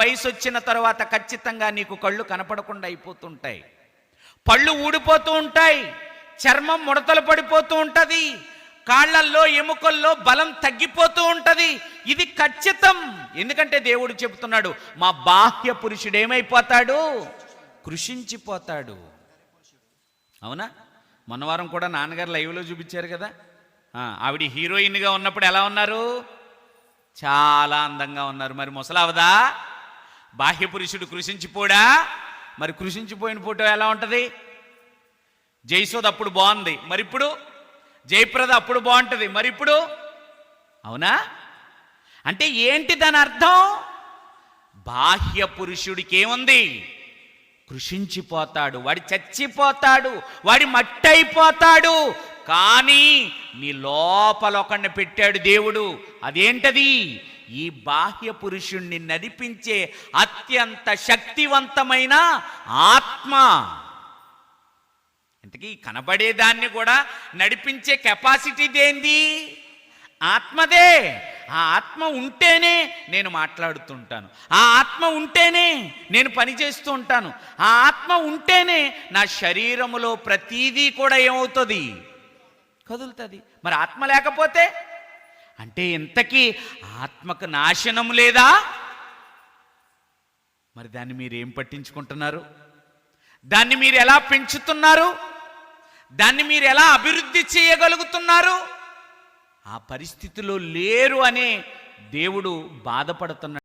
వయసు వచ్చిన తర్వాత ఖచ్చితంగా నీకు కళ్ళు కనపడకుండా అయిపోతుంటాయి, పళ్ళు ఊడిపోతూ ఉంటాయి, చర్మం ముడతలు పడిపోతూ ఉంటుంది, కాళ్ళల్లో ఎముకల్లో బలం తగ్గిపోతూ ఉంటుంది. ఇది ఖచ్చితం. ఎందుకంటే దేవుడు చెబుతున్నాడు, మా బాహ్య పురుషుడు ఏమైపోతాడు? కృషించిపోతాడు. అవునా? మొన్నవారం కూడా నాన్నగారు లైవ్లో చూపించారు కదా, ఆవిడ హీరోయిన్గా ఉన్నప్పుడు ఎలా ఉన్నారు? చాలా అందంగా ఉన్నారు. మరి ముసలవదా? బాహ్య పురుషుడు కృషించిపోడా? మరి కృషించిపోయిన ఫోటో ఎలా ఉంటుంది? జయసోద అప్పుడు బాగుంది, మరి ఇప్పుడు జయప్రద అప్పుడు బాగుంటుంది, మరి ఇప్పుడు? అవునా? అంటే ఏంటి దాని అర్థం? బాహ్య పురుషుడికి ఏముంది? కృషించిపోతాడు, వాడి చచ్చిపోతాడు, వాడి మట్టయిపోతాడు. కానీ నీ లోపల ఒకడిని పెట్టాడు దేవుడు. అదేంటది? ఈ బాహ్య పురుషుణ్ణి నడిపించే అత్యంత శక్తివంతమైన ఆత్మ. ఇంతకీ కనబడేదాన్ని కూడా నడిపించే కెపాసిటీ దేంది? ఆత్మదే. ఆ ఆత్మ ఉంటేనే నేను మాట్లాడుతుంటాను, ఆ ఆత్మ ఉంటేనే నేను పని చేస్తూ ఉంటాను, ఆ ఆత్మ ఉంటేనే నా శరీరములో ప్రతీదీ కూడా ఏమవుతుంది? కదులుతుంది. మరి ఆత్మ లేకపోతే? అంటే ఇంతకీ ఆత్మకు నాశనం లేదా? మరి దాన్ని మీరు ఏం పట్టించుకుంటున్నారు? దాన్ని మీరు ఎలా పెంచుతున్నారు? దాన్ని మీరు ఎలా అభివృద్ధి చేయగలుగుతున్నారు? ఆ పరిస్థితిలో లేరు అనే దేవుడు బాధపడుతున్నాడు.